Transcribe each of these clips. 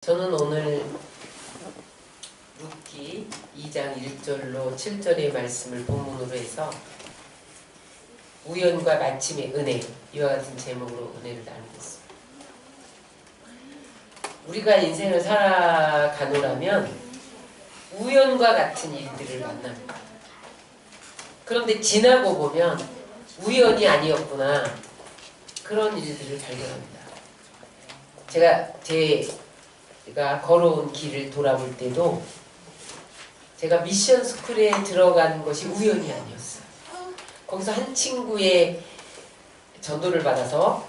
저는 오늘 룻기 2장 1절로 7절의 말씀을 본문으로 해서 우연과 마침의 은혜, 이와 같은 제목으로 은혜를 나누겠습니다. 우리가 인생을 살아가노라면 우연과 같은 일들을 만납니다. 그런데 지나고 보면 우연이 아니었구나, 그런 일들을 발견합니다. 제가 걸어온 길을 돌아볼 때도 제가 미션 스쿨에 들어간 것이 우연이 아니었어요. 거기서 한 친구의 전도를 받아서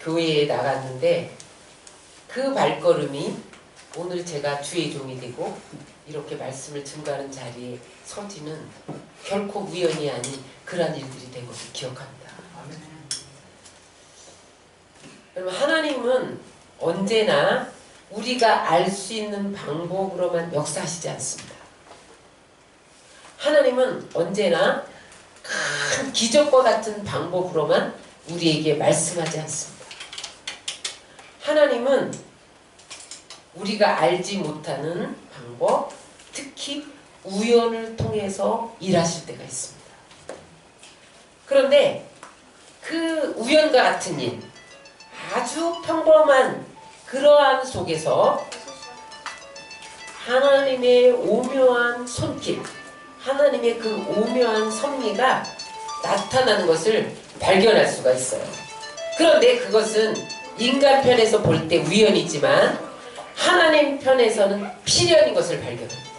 교회에 나갔는데 그 발걸음이 오늘 제가 주의 종이 되고 이렇게 말씀을 증거하는 자리에 서지는 결코 우연이 아닌 그러한 일들이 된 것을 기억합니다. 여러분, 하나님은 언제나 우리가 알 수 있는 방법으로만 역사하시지 않습니다. 하나님은 언제나 큰 기적과 같은 방법으로만 우리에게 말씀하지 않습니다. 하나님은 우리가 알지 못하는 방법, 특히 우연을 통해서 일하실 때가 있습니다. 그런데 그 우연과 같은 일, 아주 평범한 그러한 속에서 하나님의 오묘한 손길, 하나님의 그 오묘한 섭리가 나타나는 것을 발견할 수가 있어요. 그런데 그것은 인간 편에서 볼 때 우연이지만 하나님 편에서는 필연인 것을 발견합니다.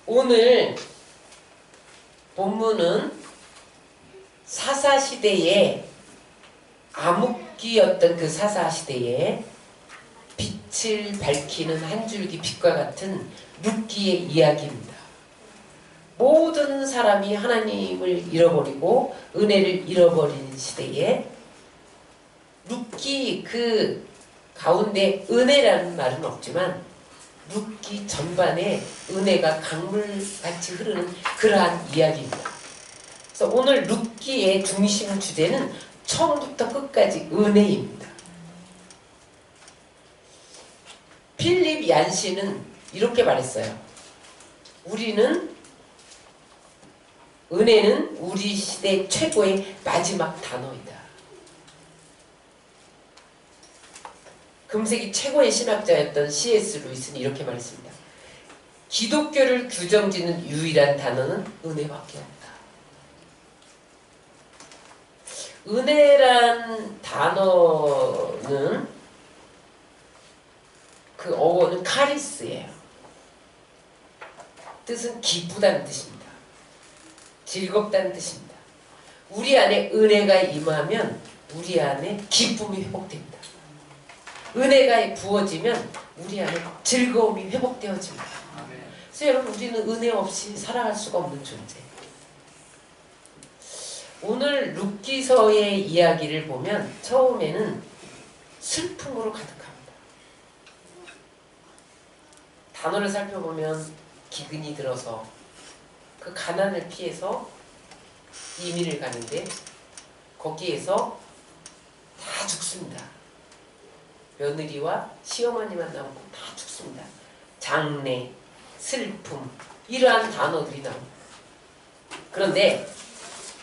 오늘 본문은 사사시대에 암흑기였던 그 사사시대에 빛을 밝히는 한 줄기 빛과 같은 룻기의 이야기입니다. 모든 사람이 하나님을 잃어버리고 은혜를 잃어버린 시대에 룻기 그 가운데 은혜라는 말은 없지만 룻기 전반에 은혜가 강물같이 흐르는 그러한 이야기입니다. 그래서 오늘 룻기의 중심 주제는 처음부터 끝까지 은혜입니다. 필립 얀시는 이렇게 말했어요. 은혜는 우리 시대 최고의 마지막 단어이다. 금세기 최고의 신학자였던 C.S. 루이스는 이렇게 말했습니다. 기독교를 규정짓는 유일한 단어는 은혜밖에 없다. 은혜란 단어는 그 어원은 카리스예요. 뜻은 기쁘다는 뜻입니다. 즐겁다는 뜻입니다. 우리 안에 은혜가 임하면 우리 안에 기쁨이 회복됩니다. 은혜가 부어지면 우리 안에 즐거움이 회복되어집니다. 그래서 여러분, 우리는 은혜 없이 살아갈 수가 없는 존재. 오늘 룻기서의 이야기를 보면 처음에는 슬픔으로 가득합니다. 단어를 살펴보면 기근이 들어서 그 가난을 피해서 이민을 가는데 거기에서 다 죽습니다. 며느리와 시어머니만 남고 다 죽습니다. 장래, 슬픔, 이러한 단어들이 나옵니다. 그런데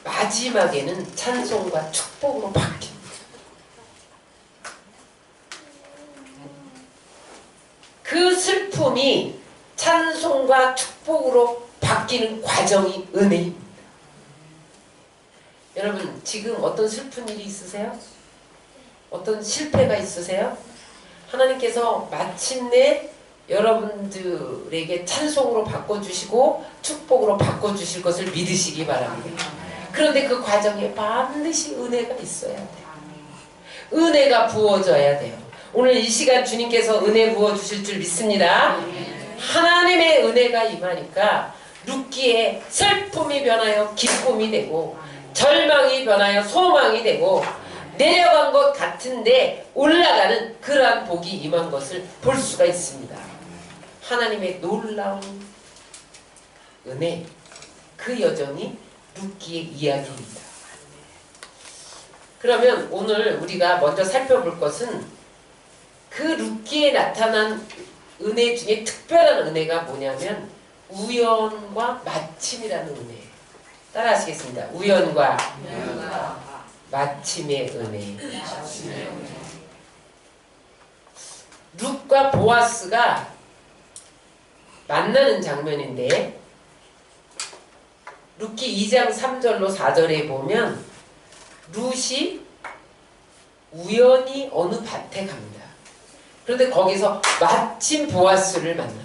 마지막에는 찬송과 축복으로 바뀝니다. 그 슬픔이 찬송과 축복으로 바뀌는 과정이 은혜입니다. 여러분, 지금 어떤 슬픈 일이 있으세요? 어떤 실패가 있으세요? 하나님께서 마침내 여러분들에게 찬송으로 바꿔주시고 축복으로 바꿔주실 것을 믿으시기 바랍니다. 그런데 그 과정에 반드시 은혜가 있어야 돼요. 은혜가 부어져야 돼요. 오늘 이 시간 주님께서 은혜 부어주실 줄 믿습니다. 하나님의 은혜가 임하니까 룻기에 슬픔이 변하여 기쁨이 되고 절망이 변하여 소망이 되고 내려간 것 같은데 올라가는 그러한 복이 임한 것을 볼 수가 있습니다. 하나님의 놀라운 은혜, 그 여정이 룻기의 이야기입니다. 그러면 오늘 우리가 먼저 살펴볼 것은 그 룻기에 나타난 은혜 중에 특별한 은혜가 뭐냐면 우연과 마침이라는 은혜예요. 따라 하시겠습니다. 우연과 마침의 은혜. 룻과 보아스가 만나는 장면인데 룻기 2장 3절로 4절에 보면 룻이 우연히 어느 밭에 갑니다. 그런데 거기서 마침 보아스를 만납니다.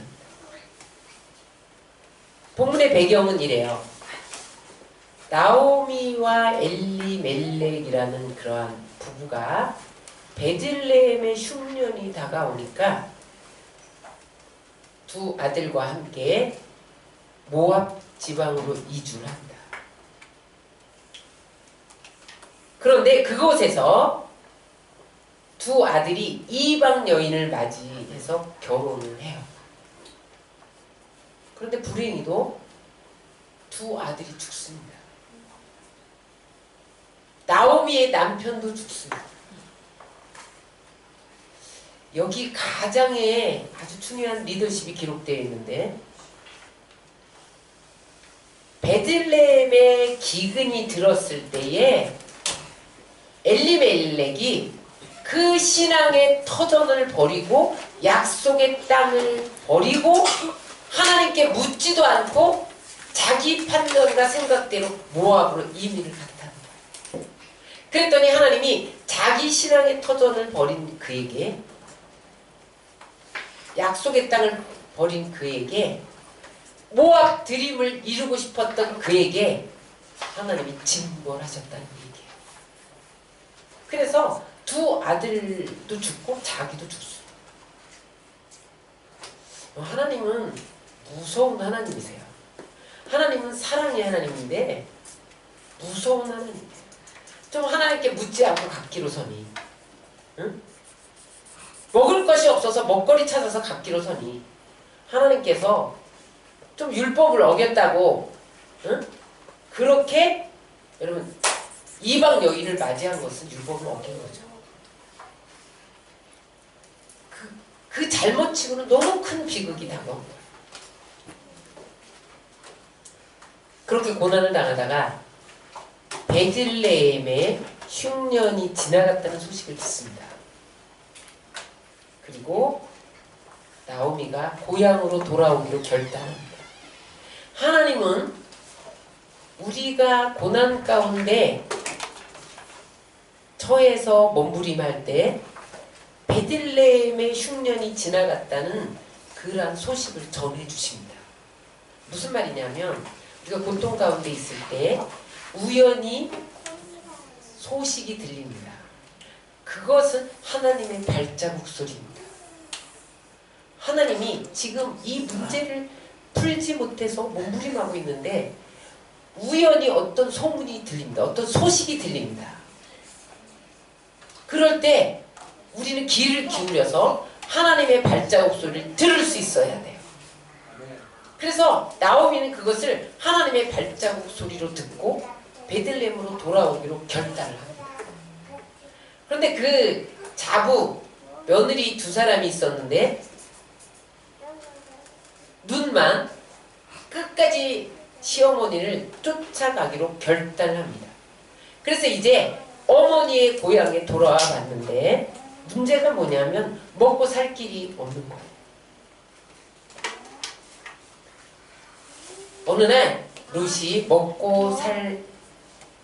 본문의 배경은 이래요. 나오미와 엘리멜렉이라는 그러한 부부가 베들레헴의 흉년이 다가오니까 두 아들과 함께 모압 지방으로 이주를 합니다. 그런데 그곳에서 두 아들이 이방 여인을 맞이해서 결혼을 해요. 그런데 불행히도 두 아들이 죽습니다. 나오미의 남편도 죽습니다. 여기 가장에 아주 중요한 리더십이 기록되어 있는데 베들레헴의 기근이 들었을 때에 엘리멜렉이 그 신앙의 터전을 버리고 약속의 땅을 버리고 하나님께 묻지도 않고 자기 판단과 생각대로 모압으로 이민을 갔다. 그랬더니 하나님이 자기 신앙의 터전을 버린 그에게 약속의 땅을 버린 그에게 모압 드림을 이루고 싶었던 그에게 하나님이 징벌하셨다는 얘기예요. 그래서 두 아들도 죽고 자기도 죽습니다. 하나님은 무서운 하나님이세요. 하나님은 사랑의 하나님인데 무서운 하나님이에요. 좀 하나님께 묻지 않고 갓기로 서니, 응? 먹을 것이 없어서 먹거리 찾아서 갓기로 서니 하나님께서 좀 율법을 어겼다고, 응? 그렇게 여러분 이방 여인을 맞이한 것은 율법을 어긴 거죠. 그 잘못치고는 너무 큰 비극이 다가온 거예요. 그렇게 고난을 당하다가 베들레헴에 흉년이 지나갔다는 소식을 듣습니다. 그리고 나오미가 고향으로 돌아오기로 결단합니다. 하나님은 우리가 고난 가운데 처해서 몸부림할 때 베들레헴의 흉년이 지나갔다는 그러한 소식을 전해주십니다. 무슨 말이냐면 우리가 고통 가운데 있을 때 우연히 소식이 들립니다. 그것은 하나님의 발자국 소리입니다. 하나님이 지금 이 문제를 풀지 못해서 몸부림하고 있는데 우연히 어떤 소문이 들립니다. 어떤 소식이 들립니다. 그럴 때 우리는 귀를 기울여서 하나님의 발자국 소리를 들을 수 있어야 돼요. 그래서 나오미는 그것을 하나님의 발자국 소리로 듣고 베들레헴으로 돌아오기로 결단을 합니다. 그런데 그 자부 며느리 두 사람이 있었는데 눈만 끝까지 시어머니를 쫓아가기로 결단을 합니다. 그래서 이제 어머니의 고향에 돌아와 봤는데 문제가 뭐냐면 먹고 살 길이 없는 거예요. 어느 날 룻이 먹고 살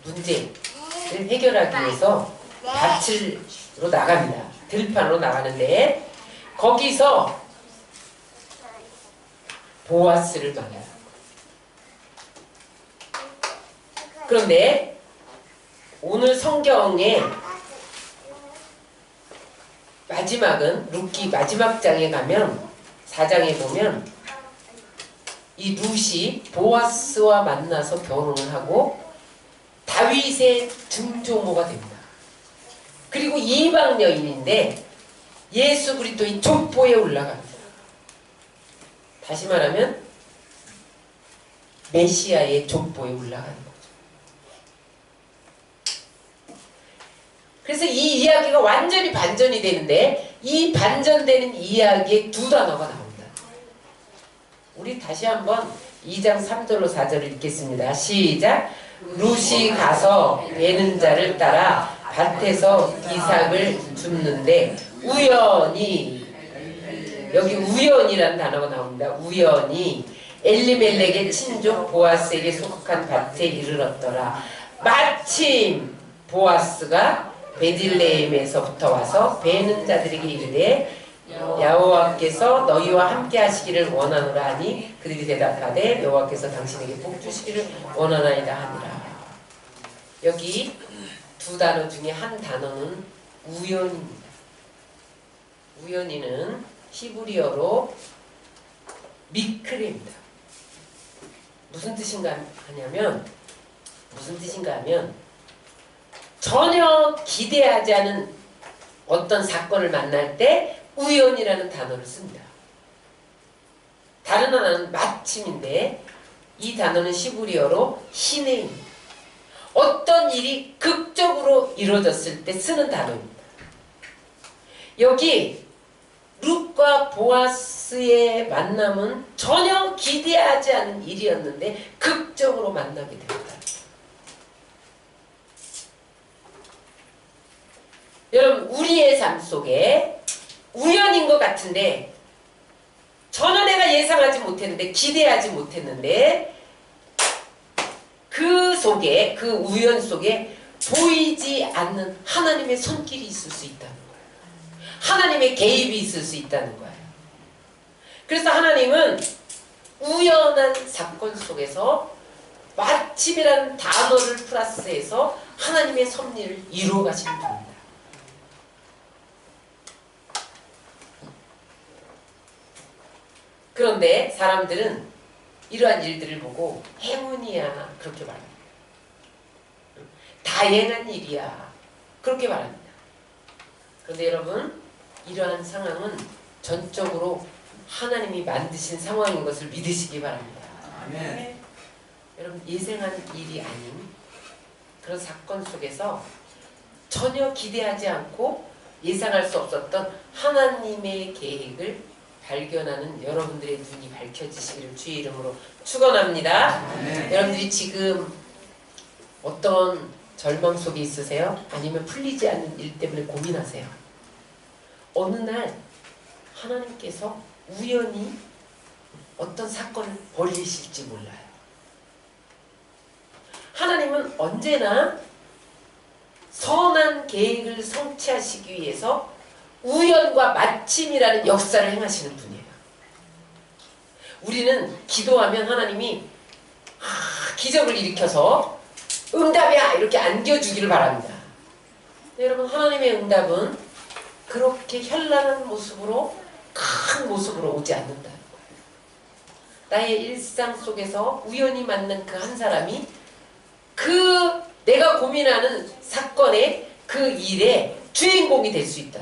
문제를 해결하기 위해서 밭으로 나갑니다. 들판으로 나가는데 거기서 보아스를 만나요. 그런데 오늘 성경의 마지막은 룻기 마지막 장에 가면 4장에 보면 이 룻이 보아스와 만나서 결혼을 하고 다윗의 증조모가 됩니다. 그리고 이방 여인인데 예수 그리스도의 족보에 올라갑니다. 다시 말하면 메시아의 족보에 올라가는 거죠. 그래서 이 이야기가 완전히 반전이 되는데 이 반전되는 이야기에 두 단어가 나옵니다. 우리 다시 한번 2장 3절로 4절을 읽겠습니다. 시작. 룻이 가서 베는 자를 따라 밭에서 이삭을 줍는데 우연히, 여기 우연이라는 단어가 나옵니다. 우연히 엘리멜렉의 친족 보아스에게 속한 밭에 이르렀더라. 마침 보아스가 베들레헴에서부터 와서 베는 자들에게 이르되 여호와께서 너희와 함께 하시기를 원하노라 하니 그들이 대답하되 여호와께서 당신에게 복 주시기를 원하나이다 하니라. 여기 두 단어 중에 한 단어는 우연입니다. 우연이는 히브리어로 미크레입니다. 무슨 뜻인가 하면 전혀 기대하지 않은 어떤 사건을 만날 때 우연이라는 단어를 씁니다. 다른 하나는 마침인데 이 단어는 히브리어로 히네입니다. 어떤 일이 극적으로 이루어졌을 때 쓰는 단어입니다. 여기 룻과 보아스의 만남은 전혀 기대하지 않은 일이었는데 극적으로 만나게 됩니다. 여러분, 우리의 삶 속에 우연인 것 같은데 전혀 내가 예상하지 못했는데 기대하지 못했는데 그 속에, 그 우연 속에 보이지 않는 하나님의 손길이 있을 수 있다는 거예요. 하나님의 개입이 있을 수 있다는 거예요. 그래서 하나님은 우연한 사건 속에서 마침이라는 단어를 플러스해서 하나님의 섭리를 이루어 가시는 분입니다. 그런데 사람들은 이러한 일들을 보고 행운이야 그렇게 말합니다. 다행한 일이야 그렇게 말합니다. 그런데 여러분, 이러한 상황은 전적으로 하나님이 만드신 상황인 것을 믿으시기 바랍니다. 아멘. 여러분, 예상한 일이 아닌 그런 사건 속에서 전혀 기대하지 않고 예상할 수 없었던 하나님의 계획을 발견하는 여러분들의 눈이 밝혀지시기를 주의 이름으로 축원합니다. 여러분들이 지금 어떤 절망 속에 있으세요? 아니면 풀리지 않는 일 때문에 고민하세요? 어느 날 하나님께서 우연히 어떤 사건을 벌이실지 몰라요. 하나님은 언제나 선한 계획을 성취하시기 위해서 우연과 마침이라는 역사를 행하시는 분이에요. 우리는 기도하면 하나님이 기적을 일으켜서 응답이야 이렇게 안겨주기를 바랍니다. 여러분, 하나님의 응답은 그렇게 현란한 모습으로, 큰 모습으로 오지 않는다는 거예요. 나의 일상 속에서 우연히 만난 그 한 사람이 그 내가 고민하는 사건의 그 일의 주인공이 될 수 있다.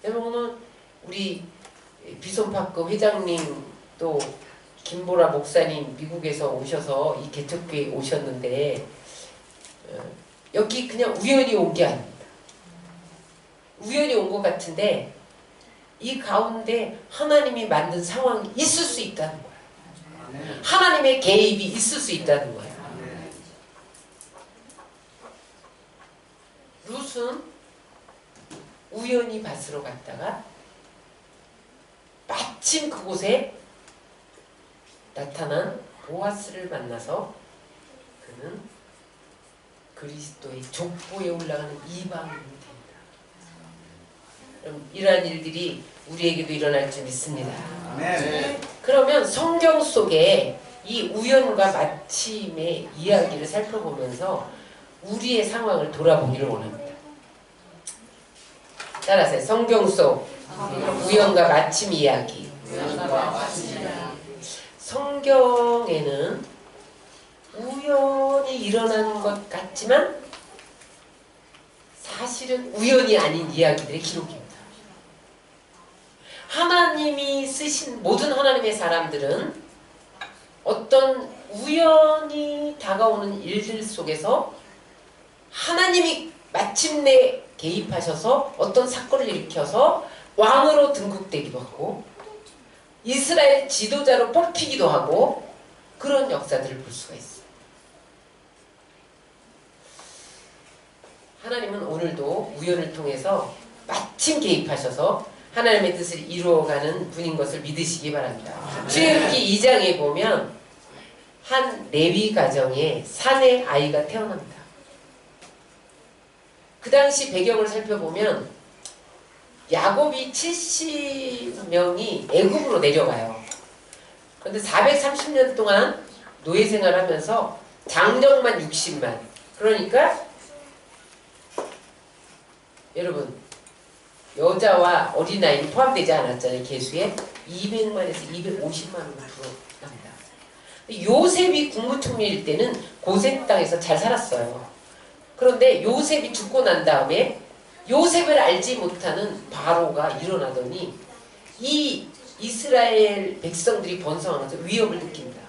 여러분, 오늘 우리 비손파크 회장님 또 김보라 목사님 미국에서 오셔서 이 개척교회에 오셨는데 여기 그냥 우연히 온 게 아닙니다. 우연히 온 것 같은데 이 가운데 하나님이 만든 상황이 있을 수 있다는 거예요. 하나님의 개입이 있을 수 있다는 거예요. 룻은 우연히 밭으로 갔다가 마침 그곳에 나타난 보아스를 만나서 그는 그리스도의 족보에 올라가는 이방인이 됩니다. 이러한 일들이 우리에게도 일어날 줄 믿습니다. 네. 그러면 성경 속에 이 우연과 마침의 이야기를 살펴보면서 우리의 상황을 돌아보기를 원합니다. 따라서 성경 속 우연과 마침 이야기. 성경에는 우연히 일어난 것 같지만 사실은 우연이 아닌 이야기들의 기록입니다. 하나님이 쓰신 모든 하나님의 사람들은 어떤 우연히 다가오는 일들 속에서 하나님이 마침내 개입하셔서 어떤 사건을 일으켜서 왕으로 등극되기도 하고 이스라엘 지도자로 뽑히기도 하고 그런 역사들을 볼 수가 있어요. 하나님은 오늘도 우연을 통해서 마침 개입하셔서 하나님의 뜻을 이루어가는 분인 것을 믿으시기 바랍니다. 출애굽기 2장에 보면 한 레위 가정에 사내 아이가 태어납니다. 그 당시 배경을 살펴보면 야곱이 70명이 애굽으로 내려가요. 그런데 430년 동안 노예 생활하면서 장정만 60만. 그러니까 여러분 여자와 어린아이는 포함되지 않았잖아요. 계수에 200만에서 250만으로 불어납니다. 요셉이 국무총리일 때는 고센 땅에서 잘 살았어요. 그런데 요셉이 죽고 난 다음에 요셉을 알지 못하는 바로가 일어나더니 이 이스라엘 백성들이 번성하면서 위협을 느낀다.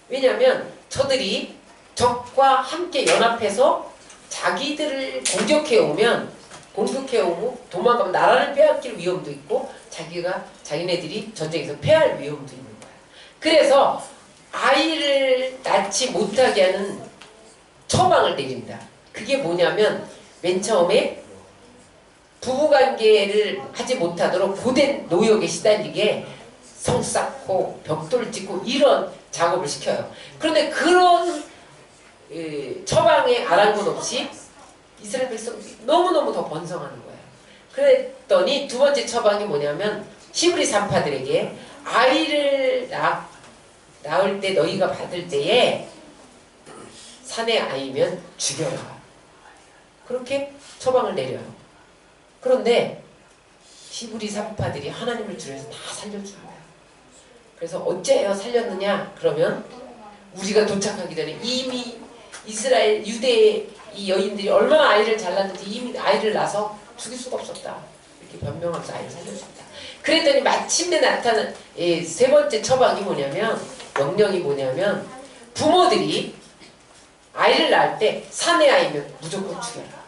왜냐하면 저들이 적과 함께 연합해서 자기들을 공격해오고 도망가면 나라를 빼앗길 위험도 있고 자기네들이 전쟁에서 패할 위험도 있는 거야. 그래서 아이를 낳지 못하게 하는 처방을 내린다. 그게 뭐냐면 맨 처음에 부부관계를 하지 못하도록 고된 노역에 시달리게 성 쌓고 벽돌 짓고 이런 작업을 시켜요. 그런데 그런 처방에 아랑곳 없이 이스라엘 백성들이 너무너무 더 번성하는 거예요. 그랬더니 두 번째 처방이 뭐냐면 히브리 산파들에게 아이를 낳을 때 너희가 받을 때에 사내 아이면 죽여라. 그렇게 처방을 내려요. 그런데 히브리 산파들이 하나님을 두려워서 다 살려주는 거예요. 그래서 어째요 살렸느냐? 그러면 우리가 도착하기 전에 이미 이스라엘 유대의 이 여인들이 얼마나 아이를 잘 낳는지 이미 아이를 낳아서 죽일 수가 없었다. 이렇게 변명하면서 아이를 살려줍니다. 그랬더니 마침내 나타난 세 번째 처방이 뭐냐면 명령이 뭐냐면 부모들이 아이를 낳을 때 사내 아이면 무조건 죽여라.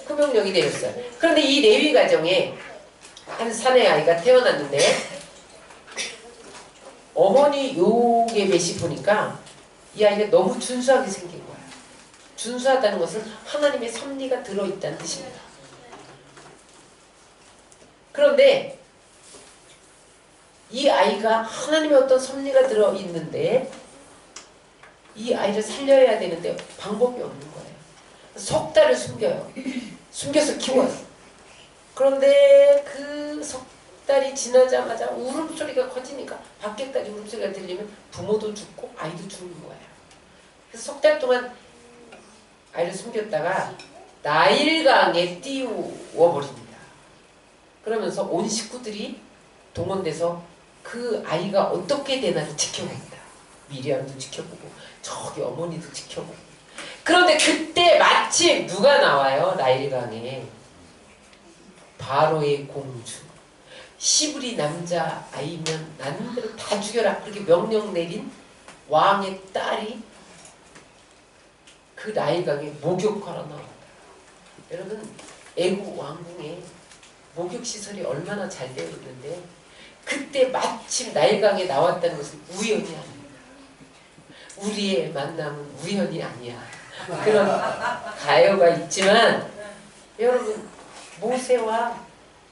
그 명령이 내렸어요. 그런데 이 레위 가정에 한 사내 아이가 태어났는데 어머니 요게벳이 보니까 이 아이가 너무 준수하게 생긴 거야. 준수하다는 것은 하나님의 섭리가 들어있다는 뜻입니다. 그런데 이 아이가 하나님의 어떤 섭리가 들어있는데 이 아이를 살려야 되는데 방법이 없는 거예요. 석 달을 숨겨요. 숨겨서 키워요. 그런데 그 석 달이 지나자마자 울음소리가 커지니까 밖에까지 울음소리가 들리면 부모도 죽고 아이도 죽는 거예요. 그래서 석 달 동안 아이를 숨겼다가 나일강에 띄워버립니다. 그러면서 온 식구들이 동원돼서 그 아이가 어떻게 되나를 지켜봅니다. 미리암도 지켜보고 저기 어머니도 지켜보고. 그런데 그때 마침 누가 나와요? 나일강에 바로의 공주 시브리 남자 아이면 나는 대로 다 죽여라 그렇게 명령 내린 왕의 딸이 그 나일강에 목욕하러 나옵니다. 여러분 애국 왕궁에 목욕시설이 얼마나 잘 되어 있는데 그때 마침 나일강에 나왔다는 것은 우연이 아닙니다. 우리의 만남은 우연이 아니야. 그런 가요가 있지만 여러분 모세와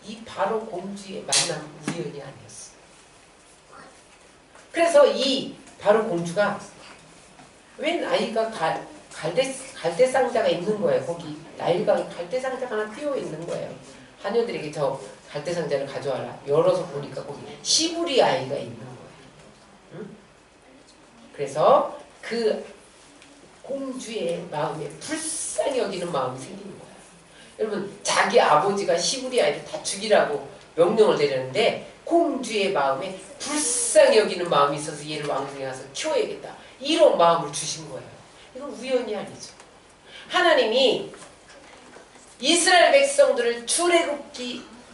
이 바로 공주의 만남은 우연이 아니었어요. 그래서 이 바로 공주가 웬 아이가 갈대 상자가 있는 거예요. 거기 나일강에 갈대 상자가 하나 띄워 있는 거예요. 하녀들에게 저 갈대 상자를 가져와라. 열어서 보니까 거기 시브리 아이가 있는 거예요. 응? 그래서 그 공주의 마음에 불쌍히 여기는 마음이 생기는 거예요. 여러분 자기 아버지가 시브리 아이를 다 죽이라고 명령을 내렸는데 공주의 마음에 불쌍히 여기는 마음이 있어서 얘를 왕궁에 가서 키워야겠다. 이런 마음을 주신 거예요. 이건 우연이 아니죠. 하나님이 이스라엘 백성들을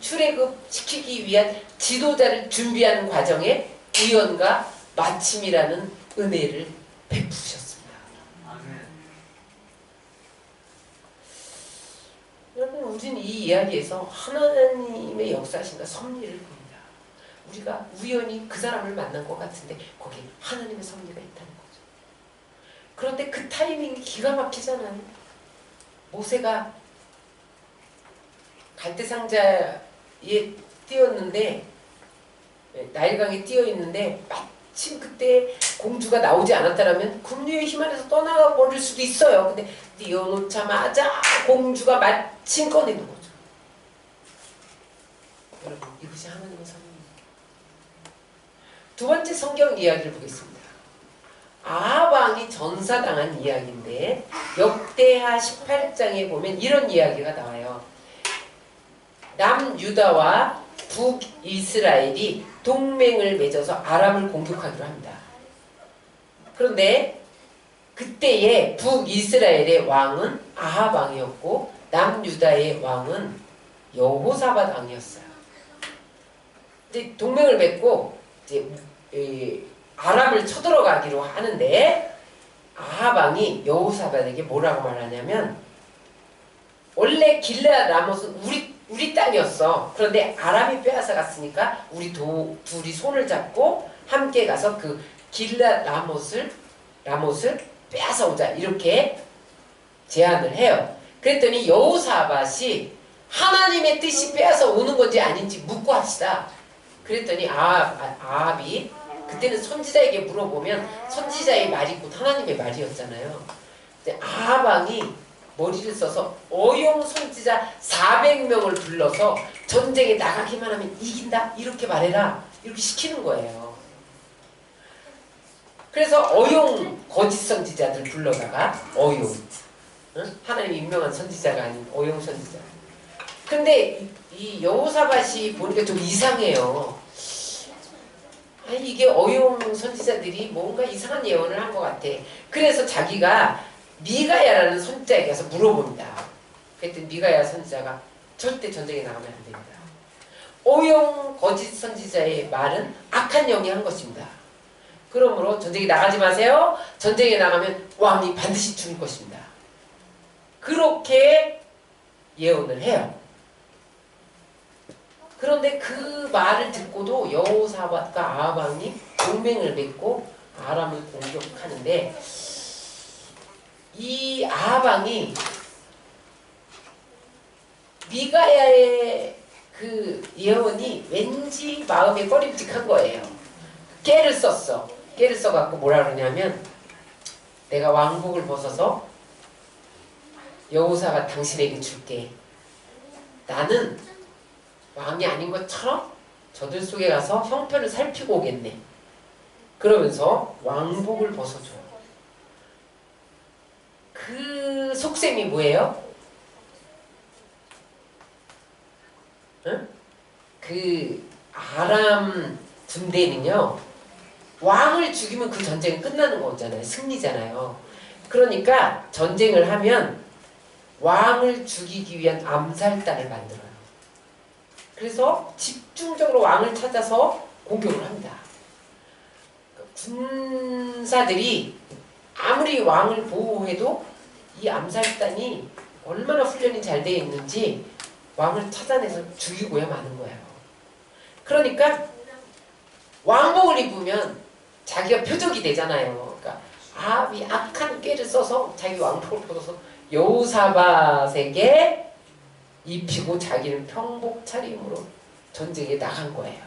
출애굽시키기 위한 지도자를 준비하는 과정에 우연과 마침이라는 은혜를 베푸셨습니다. 그럼 우리는 이 이야기에서 하나님의 역사신과 섭리를 봅니다. 우리가 우연히 그 사람을 만난 것 같은데 거기에 하나님의 섭리가 있다는 거죠. 그런데 그 타이밍이 기가 막히잖아요. 모세가 갈대상자에 뛰었는데, 나일강에 뛰어 있는데 마침 그때 공주가 나오지 않았다면 금류의 힘 안에서 떠나가 버릴 수도 있어요. 근데 뛰어놓자마자 공주가 마침 꺼내는 거죠. 여러분, 이것이 하나님의 섭리입니다. 두 번째 성경 이야기를 보겠습니다. 아합 왕이 전사당한 이야기인데 역대하 18장에 보면 이런 이야기가 나와요. 남유다와 북이스라엘이 동맹을 맺어서 아람을 공격하기로 합니다. 그런데 그때의 북이스라엘의 왕은 아합 왕이었고 남유다의 왕은 여호사밧 왕이었어요. 이제 동맹을 맺고 이제 아람을 쳐들어가기로 하는데 아합 왕이 여호사밧에게 뭐라고 말하냐면, 원래 길르앗 라못은 우리 땅이었어. 그런데 아람이 빼앗아 갔으니까 우리 둘이 손을 잡고 함께 가서 그 길르앗 라못을 빼앗아 오자, 이렇게 제안을 해요. 그랬더니 여호사밧이 하나님의 뜻이 빼앗아 오는 건지 아닌지 묻고 합시다. 그랬더니 아합이, 그때는 선지자에게 물어보면 선지자의 말이 곧 하나님의 말이었잖아요. 아합 왕이 머리를 써서 어용 선지자 400명을 불러서 전쟁에 나가기만 하면 이긴다, 이렇게 말해라, 이렇게 시키는 거예요. 그래서 어용 거짓 선지자들 불러다가 어용, 하나님이 임명한 선지자가 아닌 어용 선지자. 근데 이 여호사밧이 보니까 좀 이상해요. 아니, 이게 어용 선지자들이 뭔가 이상한 예언을 한 것 같아. 그래서 자기가 미가야라는 선지자에게 가서 물어봅니다. 그랬더니 미가야 선지자가 절대 전쟁에 나가면 안 됩니다. 어용 거짓 선지자의 말은 악한 영이 한 것입니다. 그러므로 전쟁에 나가지 마세요. 전쟁에 나가면 왕이 반드시 죽을 것입니다. 그렇게 예언을 해요. 그런데 그 말을 듣고도 여호사밧과 아합 왕이 동맹을 맺고 아람을 공격하는데, 이 아합 왕이 미가야의 그 예언이 왠지 마음에 꺼림직한 거예요. 깨를 썼어. 깨를 써갖고 뭐라 그러냐면, 내가 왕복을 벗어서 여호사밧 당신에게 줄게. 나는 왕이 아닌 것처럼 저들 속에 가서 형편을 살피고 오겠네. 그러면서 왕복을 벗어줘. 그 속셈이 뭐예요? 응? 그 아람 군대는요, 왕을 죽이면 그 전쟁은 끝나는 거잖아요. 승리잖아요. 그러니까 전쟁을 하면 왕을 죽이기 위한 암살단을 만들어요. 그래서 집중적으로 왕을 찾아서 공격을 합니다. 군사들이 아무리 왕을 보호해도 이 암살단이 얼마나 훈련이 잘 되어 있는지 왕을 찾아내서 죽이고야 마는 거예요. 그러니까 왕복을 입으면 자기가 표적이 되잖아요. 그러니까 아합이 악한 꾀를 써서 자기 왕복을 벗어서 여호사밧에게 입히고 자기는 평복 차림으로 전쟁에 나간 거예요.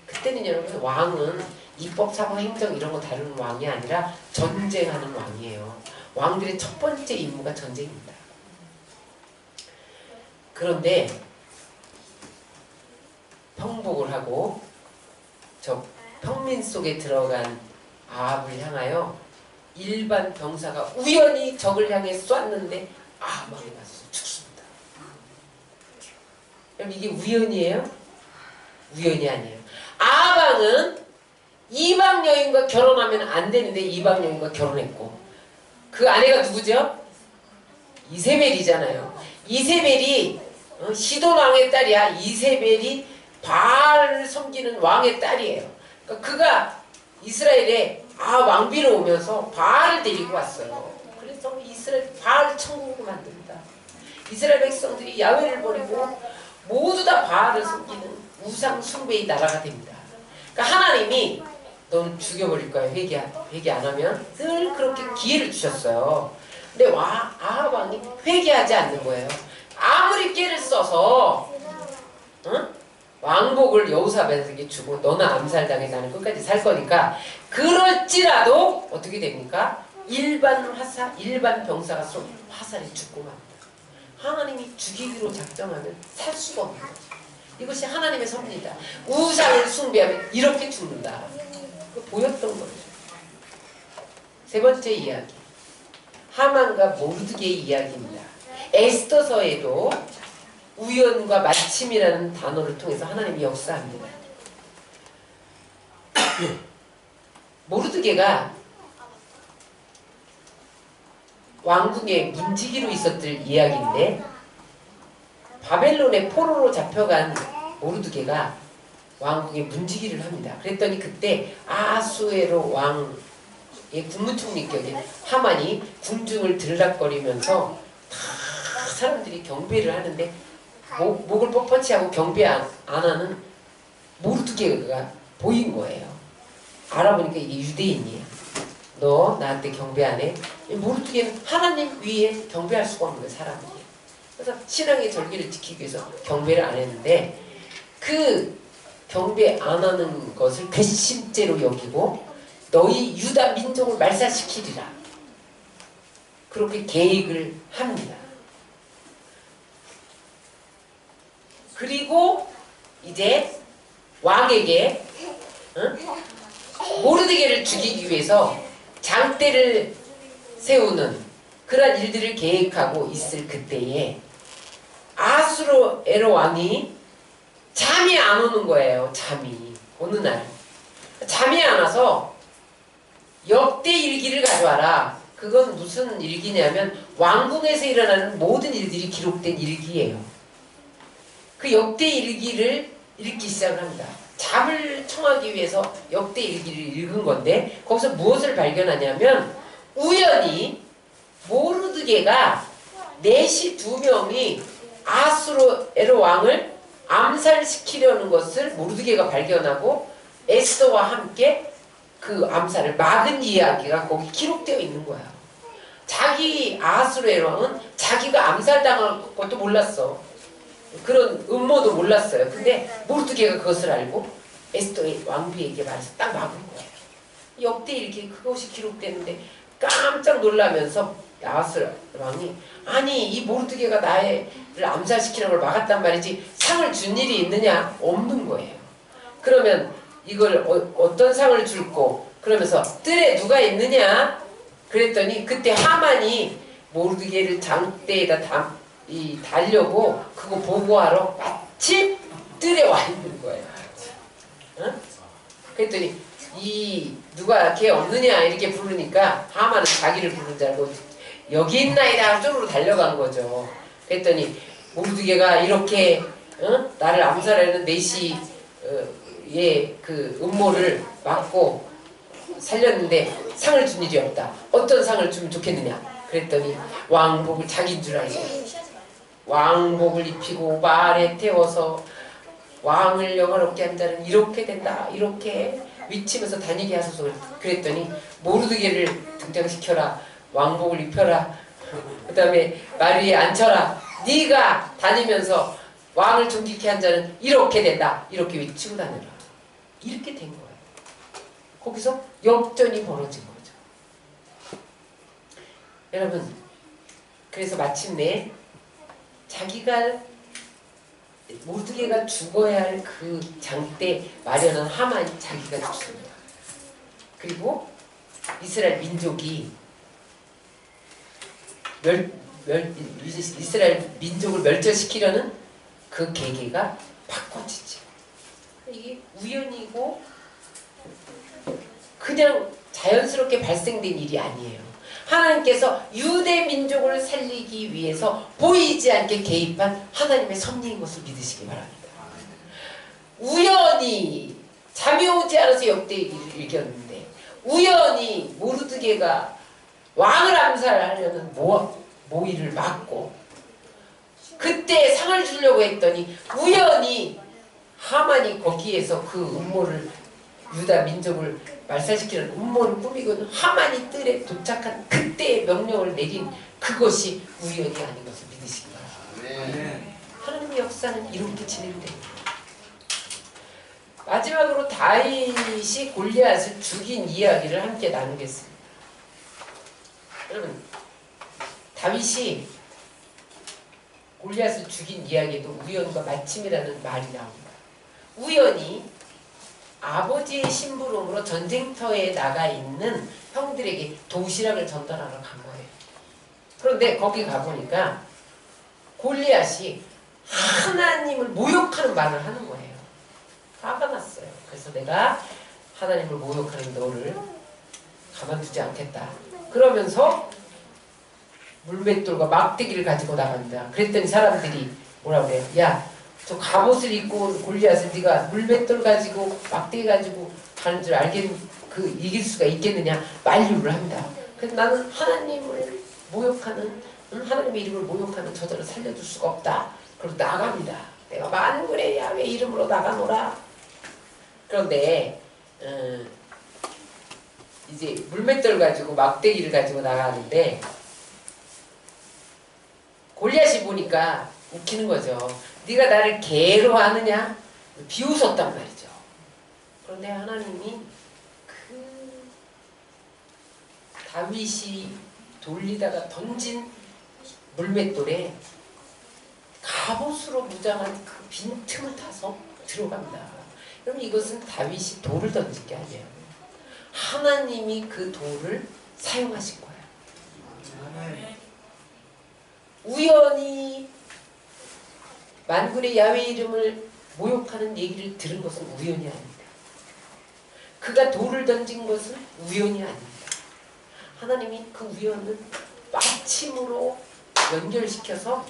그때는 여러분, 왕은 입법, 사법, 행정 이런 거 다루는 왕이 아니라 전쟁하는 왕이에요. 왕들의 첫 번째 임무가 전쟁입니다. 그런데 평복을 하고 저 평민 속에 들어간 아합을 향하여 일반 병사가 우연히 적을 향해 쐈는데 아합에게 맞아서 죽습니다. 그럼 이게 우연이에요? 우연이 아니에요. 아합 왕은 이방 여인과 결혼하면 안 되는데 이방 여인과 결혼했고, 그 아내가 누구죠? 이세벨이잖아요. 이세벨이 시돈 왕의 딸이야. 이세벨이 바알을 섬기는 왕의 딸이에요. 그러니까 그가 이스라엘에 왕비로 오면서 바알을 데리고 왔어요. 그래서 이스라엘 바알 천국을 만듭니다. 이스라엘 백성들이 야훼를 버리고 모두 다 바알을 섬기는 우상 숭배의 나라가 됩니다. 그러니까 하나님이 너는 죽여버릴 거야. 회개 안 하면. 늘 그렇게 기회를 주셨어요. 근데 아합 왕이 회개하지 않는 거예요. 아무리 깨를 써서 응? 왕복을 여호사밧에게 주고 너는 암살당해 나는 끝까지 살 거니까 그럴지라도 어떻게 됩니까? 일반 병사가 쏜 화살에 죽고 맙니다. 하나님이 죽이기로 작정하면 살 수가 없는 거죠. 이것이 하나님의 섭리다. 우상을 숭배하면 이렇게 죽는다. 보였던 거죠. 세 번째 이야기. 하만과 모르드게의 이야기입니다. 에스더서에도 우연과 마침이라는 단어를 통해서 하나님이 역사합니다. 모르드게가 왕궁의 문지기로 있었던 이야기인데 바벨론의 포로로 잡혀간 모르드게가 왕궁의 문지기를 합니다. 그랬더니 그때 아하수에로 왕의 국무총리격인 하만이 궁중을 들락거리면서 다 사람들이 경배를 하는데 목을 뻣뻣이 하고 경배 안 하는 모르드게가 보인 거예요. 알아보니까 이게 유대인이야. 너 나한테 경배 안 해? 모르드게는 하나님 위에 경배할 수가 없는 사람이에요. 그래서 신앙의 절기를 지키기 위해서 경배를 안 했는데 그 경배 안 하는 것을 괘씸죄로 여기고 너희 유다 민족을 말살시키리라. 그렇게 계획을 합니다. 그리고 이제 왕에게 모르드게를 죽이기 위해서 장대를 세우는 그런 일들을 계획하고 있을 그때에 아하수에로 왕이 잠이 안 오는 거예요. 어느 날 잠이 안 와서 역대 일기를 가져와라. 그건 무슨 일기냐면 왕궁에서 일어나는 모든 일들이 기록된 일기예요. 그 역대 일기를 읽기 시작을 합니다. 잠을 청하기 위해서 역대 일기를 읽은 건데 거기서 무엇을 발견하냐면 우연히 모르드게가 내시 2명이 아하수에로 왕을 암살시키려는 것을 모르드게가 발견하고 에스더와 함께 그 암살을 막은 이야기가 거기 기록되어 있는 거야. 아하수에로 왕은 자기가 암살당할 것도 몰랐어. 그런 음모도 몰랐어요. 근데 모르드게가 그것을 알고 에스더의 왕비에게 말해서 딱 막은 거예요. 역대 일기에 그것이 기록되는데 깜짝 놀라면서 아하수에로 왕이 아니 이 모르드게가 나를 암살시키는 걸 막았단 말이지 상을 준 일이 있느냐? 없는 거예요. 그러면 이걸 어떤 상을 줄고 그러면서 뜰에 누가 있느냐? 그랬더니 그때 하만이 모르드게를 장대에다 달려고 그거 보고하러 마침 뜰에 와 있는 거예요. 응? 그랬더니 누가 걔 없느냐 이렇게 부르니까 하만은 자기를 부르는 줄 알고 여기 있나이다 쪽으로 달려간 거죠. 그랬더니 모르드게가 이렇게 나를 암살하는 내시의 그 음모를 막고 살렸는데 상을 준 일이 없다. 어떤 상을 주면 좋겠느냐? 그랬더니 왕복을 자기인 줄 알고 왕복을 입히고 말에 태워서 왕을 영화롭게 한 자는 이렇게 된다. 이렇게 위치면서 다니게 하소서. 그랬더니 모르드게를 등장시켜라. 왕복을 입혀라. 그 다음에 말 위에 앉혀라. 네가 다니면서 왕을 존귀케 한 자는 이렇게 된다. 이렇게 외치고 다녀라. 이렇게 된 거예요. 거기서 역전이 벌어진 거죠. 여러분, 그래서 마침내 자기가 모르드게가 죽어야 할 그 장대 마련한 하만이 자기가 죽습니다. 그리고 이스라엘 민족이 이스라엘 민족을 멸절시키려는 그 계기가 바꿔지죠. 이게 우연이고 그냥 자연스럽게 발생된 일이 아니에요. 하나님께서 유대 민족을 살리기 위해서 보이지 않게 개입한 하나님의 섭리인 것을 믿으시기 바랍니다. 우연히 잠이 오지 않아서 역대기를 읽었는데 우연히 모르드게가 왕을 암살하려는 모의를 막고 그때 상을 주려고 했더니 우연히 하만이 거기에서 그 음모를 유다 민족을 말살시키는 음모를 꾸미고 하만이 뜰에 도착한 그때의 명령을 내린 그것이 우연이 아닌 것을 믿으시기 바랍니다. 하나님의 역사는 이렇게 진행됩니다. 마지막으로 다윗이 골리앗을 죽인 이야기를 함께 나누겠습니다. 여러분, 다윗이 골리앗을 죽인 이야기도 우연과 마침이라는 말이 나옵니다. 우연히 아버지의 심부름으로 전쟁터에 나가 있는 형들에게 도시락을 전달하러 간 거예요. 그런데 거기 가보니까 골리앗이 하나님을 모욕하는 말을 하는 거예요. 화가 났어요. 그래서 내가 하나님을 모욕하는 너를 가만두지 않겠다. 그러면서 물맷돌과 막대기를 가지고 나간다. 그랬더니 사람들이 뭐라고 그래요? 야, 저 갑옷을 입고 온 골리앗을 네가 물맷돌 가지고 막대기 가지고 가는 줄 이길 수가 있겠느냐? 만류를 합니다. 그래서 나는 하나님을 모욕하는, 하나님의 이름을 모욕하는 저들을 살려줄 수가 없다. 그리고 나갑니다. 내가 만군의 야훼 이름으로 나가노라. 그런데 이제 물맷돌 가지고 막대기를 가지고 나가는데 골리앗이 보니까 웃기는 거죠. 네가 나를 개로 아느냐? 비웃었단 말이죠. 그런데 하나님이 그 다윗이 돌리다가 던진 물맷돌에 갑옷으로 무장한 그 빈틈을 타서 들어갑니다. 그럼 이것은 다윗이 돌을 던진 게 아니에요. 하나님이 그 돌을 사용하신 거예요. 우연히 만군의 야훼 이름을 모욕하는 얘기를 들은 것은 우연이 아닙니다. 그가 돌을 던진 것은 우연이 아닙니다. 하나님이 그 우연을 마침으로 연결시켜서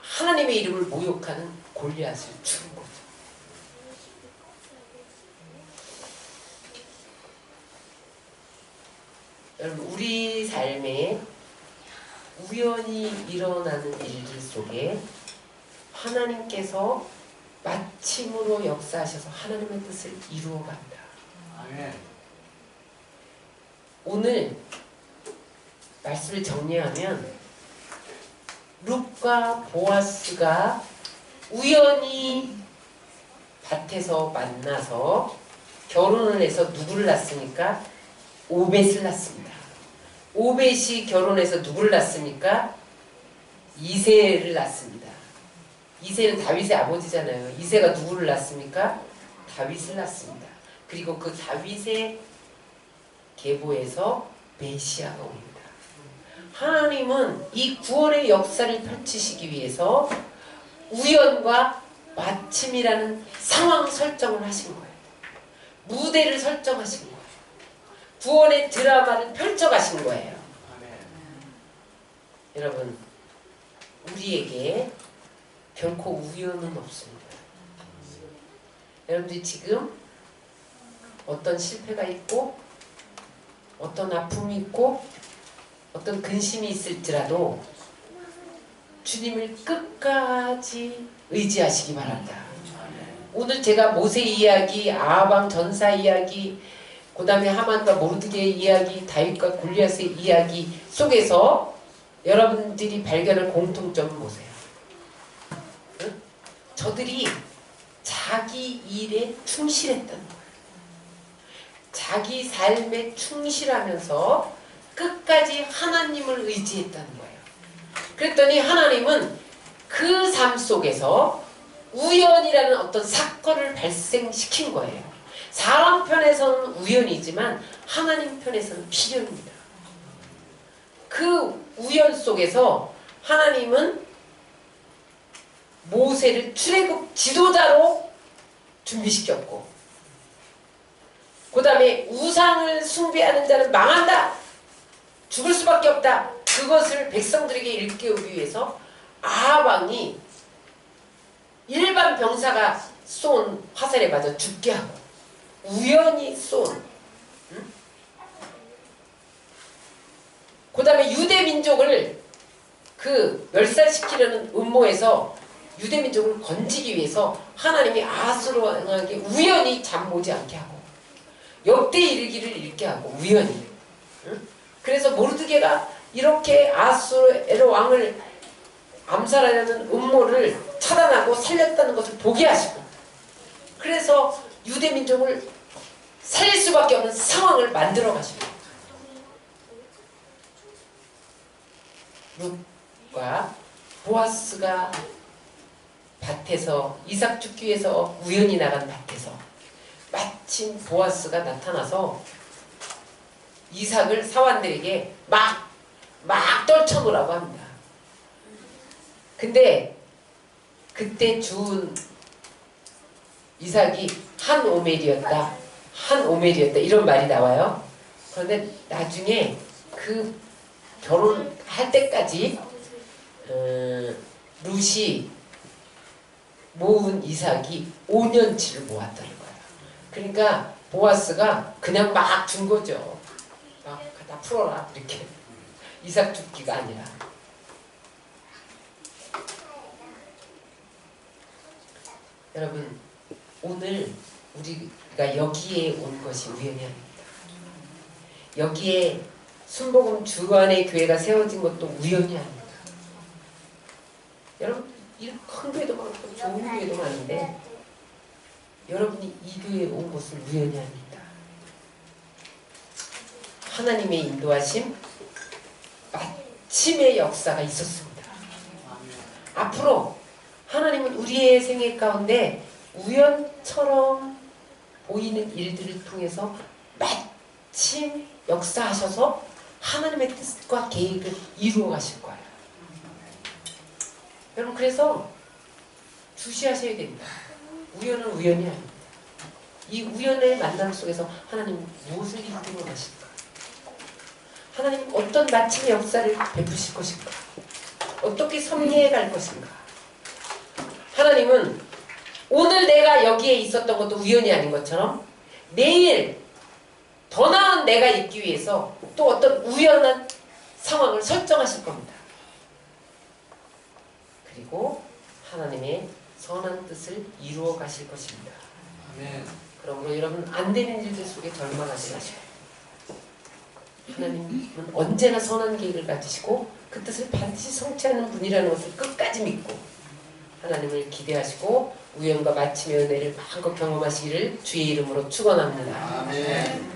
하나님의 이름을 모욕하는 골리앗을 죽인 거죠. 여러분, 우리 삶에 우연히 일어나는 일들 속에 하나님께서 마침으로 역사하셔서 하나님의 뜻을 이루어간다. 오늘 말씀을 정리하면 룻과 보아스가 우연히 밭에서 만나서 결혼을 해서 누구를 낳습니까? 오벳을 낳습니다. 오벳이 결혼해서 누구를 낳습니까? 이새를 낳습니다. 이새는 다윗의 아버지잖아요. 이새가 누구를 낳습니까? 다윗을 낳습니다. 그리고 그 다윗의 계보에서 메시아가 옵니다. 하나님은 이 구원의 역사를 펼치시기 위해서 우연과 마침이라는 상황 설정을 하신 거예요. 무대를 설정하신 거예요. 구원의 드라마를 펼쳐가신 거예요. 여러분, 우리에게 결코 우연은 없습니다. 여러분들이 지금 어떤 실패가 있고 어떤 아픔이 있고 어떤 근심이 있을지라도 주님을 끝까지 의지하시기 바랍니다. 오늘 제가 모세 이야기, 아합 전사 이야기, 그 다음에 하만과 모르드게의 이야기, 다윗과 골리앗의 이야기 속에서 여러분들이 발견할 공통점을 보세요. 응? 저들이 자기 일에 충실했다는 거예요. 자기 삶에 충실하면서 끝까지 하나님을 의지했다는 거예요. 그랬더니 하나님은 그 삶 속에서 우연이라는 어떤 사건을 발생시킨 거예요. 사람 편에서는 우연이지만 하나님 편에서는 필연입니다. 그 우연 속에서 하나님은 모세를 출애굽 지도자로 준비시켰고, 그 다음에 우상을 숭배하는 자는 망한다, 죽을 수밖에 없다, 그것을 백성들에게 일깨우기 위해서 아합 왕이 일반 병사가 쏜 화살에 맞아 죽게 하고 우연히 쏜, 그 다음에 유대 민족을 그 멸살시키려는 음모에서 유대민족을 건지기 위해서 하나님이 아하스로 왕에게 우연히 잠 오지 않게 하고 역대 이르기를 읽게 하고 우연히. 응? 그래서 모르드게가 이렇게 아하스로 왕을 암살하려는 음모를 차단하고 살렸다는 것을 보게 하시고, 그래서 유대민족을 살릴 수밖에 없는 상황을 만들어 가십니다. 룻과 보아스가 밭에서 이삭 죽기 위해서 우연히 나간 밭에서 마침 보아스가 나타나서 이삭을 사환들에게 막 떨쳐놓으라고 합니다. 근데 그때 주운 이삭이 한 오멜이었다 이런 말이 나와요. 그런데 나중에 그 결혼할 때까지 룻이 모은 이삭이 5년치를 모았다는 거예요. 그러니까 보아스가 그냥 막 준 거죠. 막 다 풀어라 이렇게. 이삭 죽기가 아니라. 여러분, 오늘 우리가 여기에 온 것이 우연이 아닙니다. 여기에 순복음 주안의 교회가 세워진 것도 우연이 아닙니다. 여러분, 이런 큰 교회도 많고 좋은 교회도 많은데 여러분이 이 교회에 온 것은 우연이 아닙니다. 하나님의 인도하심, 마침의 역사가 있었습니다. 앞으로 하나님은 우리의 생애 가운데 우연처럼 보이는 일들을 통해서 마침 역사하셔서 하나님의 뜻과 계획을 이루어 가실 거예요. 여러분, 그래서 주시하셔야 됩니다. 우연은 우연이 아닙니다. 이 우연의 만남 속에서 하나님 무엇을 이루어 가실까? 하나님 어떤 마침의 역사를 베푸실 것인가? 어떻게 섭리해 갈 것인가? 하나님은 오늘 내가 여기에 있었던 것도 우연이 아닌 것처럼 내일 더 나은 내가 있기 위해서 또 어떤 우연한 상황을 설정하실 겁니다. 그리고 하나님의 선한 뜻을 이루어 가실 것입니다. 아멘. 그러므로 여러분, 안 되는 일들 속에 절망하지 마세요. 하나님은 언제나 선한 계획을 가지시고 그 뜻을 반드시 성취하는 분이라는 것을 끝까지 믿고 하나님을 기대하시고 우연과 마침의 은혜를 마음껏 경험하시기를 주의 이름으로 축원합니다. 아멘.